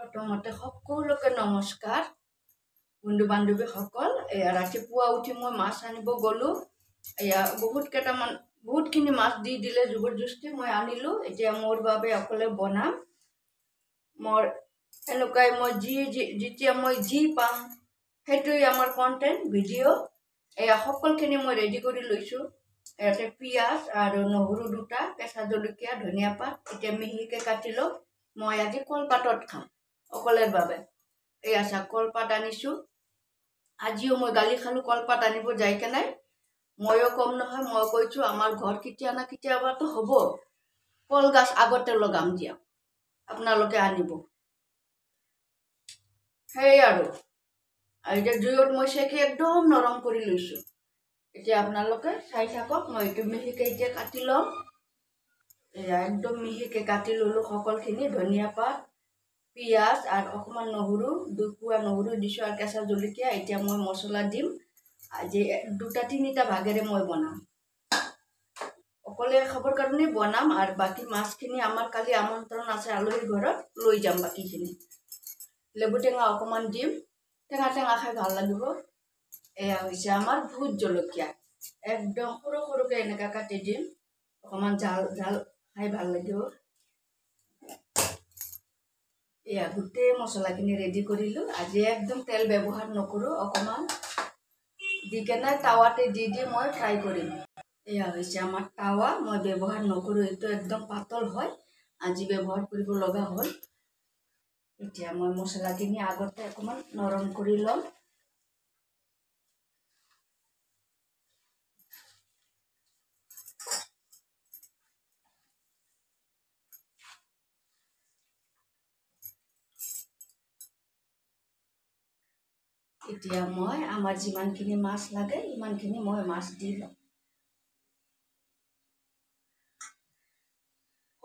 প্ৰথমতে সকলোকে নমস্কাৰ বন্ধু বান্ধৱীসকল। ৰাতিপুৱা উঠি মই মাছ আনিব গ'লোঁ। বহুতখিনি মাছ দি দিলে জবৰদস্তি মই আনিলোঁ। এতিয়া মোৰ বাবে অকলে বনাম। মই যেতিয়া মই যি পাম সেইটোৱে আমাৰ কণ্টেণ্ট ভিডিঅ'। সকলোখিনি মই ৰেডি কৰি লৈছোঁ। ইয়াতে পিঁয়াজ আৰু নহৰু দুটা, কেঁচা জলকীয়া, ধনিয়া পাত এতিয়া মিহিকৈ কাটি লওঁ। মই আজি কলপাতত খাম অকলেৰ বাবে। কলপাত আনিছোঁ। আজিও মই গালি খালোঁ কলপাত আনিব যাই কেনে। ময়ো কম নহয়, মই কৈছোঁ আমাৰ ঘৰ কেতিয়া না কেতিয়াবাতো হ'ব। কলগছ আগতে লগাম দিয়া, আপোনালোকে আনিব। সেই আৰু এতিয়া জুইত মই চেকি একদম নৰম কৰি লৈছোঁ। এতিয়া আপোনালোকে চাই থাকক। মই এইটো মিহিকৈ এতিয়া কাটি ল'ম। একদম মিহিকৈ কাটি ল'লোঁ সকলোখিনি। ধনিয়া পাত, পিঁয়াজ আৰু অকণমান নহৰু, দুপোৱা নহৰু দিছোঁ আৰু কেঁচা জলকীয়া। এতিয়া মই মছলা দিম। আজি 2-3টা ভাগেৰে মই বনাম। অকলে খাবৰ কাৰণে বনাম আৰু বাকী মাছখিনি আমাৰ কালি আমন্ত্ৰণ আছে আলহীৰ ঘৰত, লৈ যাম বাকীখিনি। লেবু টেঙা অকণমান দিম, টেঙা খাই ভাল লাগিব। এয়া হৈছে আমাৰ ভোট জলকীয়া। একদম সৰু সৰুকৈ এনেকৈ কাটি দিম, অকণমান জাল খাই ভাল লাগিব। গোটেই মছলাখিনি ৰেডি কৰিলোঁ। আজি একদম তেল ব্যৱহাৰ নকৰোঁ, অকণমান দি কেনে টাৱাতে দি মই ফ্ৰাই কৰিম। এয়া হৈছে আমাৰ টাৱা। মই ব্যৱহাৰ নকৰোঁ, এইটো একদম পাতল হয়, আজি ব্যৱহাৰ কৰিব লগা হ'ল। এতিয়া মই মছলাখিনি আগতে অকণমান নৰম কৰি ল'ম। এতিয়া মই আমাৰ যিমানখিনি মাছ লাগে ইমানখিনি মই মাছ দি ল'ম।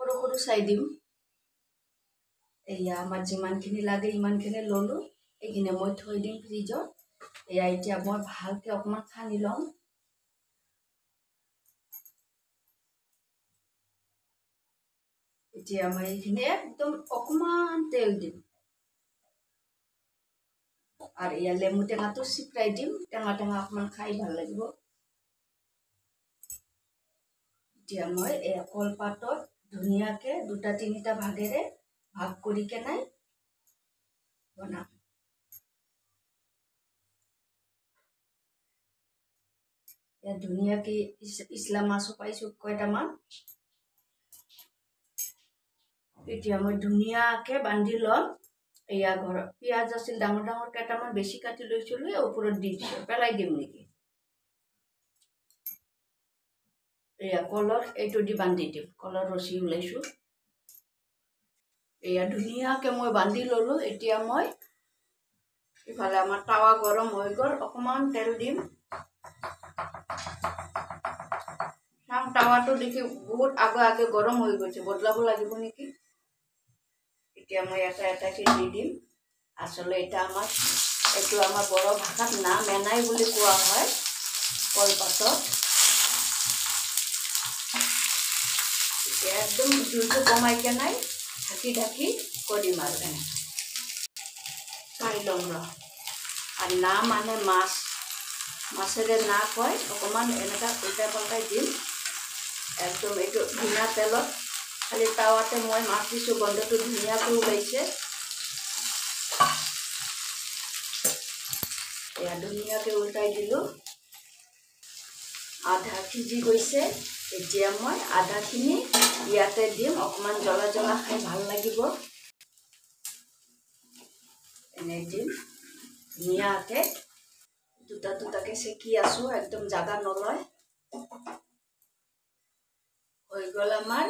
সৰু সৰু চাই দিম। আমাৰ যিমানখিনি লাগে ইমানখিনি ল'লোঁ। এইখিনি মই থৈ দিম ফ্ৰিজত। এতিয়া মই ভালকৈ অকণমান সানি ল'ম। এতিয়া মই এইখিনি একদম অকণমান তেল দিম আৰু লেমু টেঙাটো চিপৰাই দিম। টেঙা অকণমান খাই ভাল লাগিব। এতিয়া মই কলপাতত ধুনীয়াকৈ 2-3টা ভাগেৰে ভাগ কৰি কেনে বনাম। ধুনীয়াকৈ ইছলা মাছো পাইছোঁ কেইটামান। এতিয়া মই ধুনীয়াকৈ বান্ধি ল'ম। ঘৰত পিঁয়াজ আছিল ডাঙৰ কেইটামান, বেছি কাটি লৈছিলোঁ, ওপৰত দি দিছোঁ। পেলাই দিম নেকি? কলৰ এইটো দি বান্ধি দিম। কলৰ ৰছী ওলাইছোঁ। ধুনীয়াকৈ মই বান্ধি ল'লোঁ। এতিয়া মই ইফালে আমাৰ টাৱা গৰম হৈ গ'ল, অকণমান তেল দিম। টাৱাটো দেখি বহুত আগে গৰম হৈ গৈছে, বদলাব লাগিব নেকি? এতিয়া মই এটাকৈ দি দিম। আচলতে এইটো আমাৰ বড়ো ভাষাত নাম এনাই বুলি কোৱা হয় কলপাতত। এতিয়া একদম জুইটো কমাই কেনে ঢাকি কৰিম আৰু এনেকৈ চাই ল'ম আৰু না মানে মাছেৰে না কয়, অকণমান এনেকৈ উল্টাই পল্টাই দিম। একদম এইটো ধুনীয়া তেলত, খালি টাৱাতে মই মাছ দিছোঁ, গন্ধটো ধুনীয়াকৈ ওলাইছে। ধুনীয়াকৈ উল্টাই দিলোঁ। আধা সিজি গৈছে। এতিয়া মই আধাখিনি ইয়াতে দিম। অকণমান জ্বলা খাই ভাল লাগিব। এনে দিম ধুনীয়াকৈ। দুটাকৈ চেকি আছোঁ, একদম জাগা নলয়। হৈ গ'ল আমাৰ।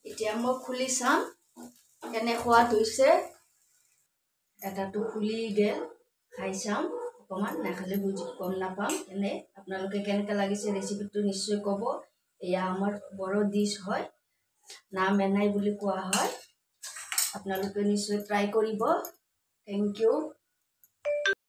এতিয়া মই খুলি চাম কেনে সোৱাদ হৈছে। এটাটো খুলি গ'ল, খাই চাম। অকণমান নাখালে গম নাপাম। আপোনালোকে কেনেকৈ লাগিছে ৰেচিপিটো নিশ্চয় ক'ব। আমাৰ বড়ো ডিছ হয়, নাম এনাই বুলি কোৱা হয়। আপোনালোকে নিশ্চয় ট্ৰাই কৰিব। Thank U.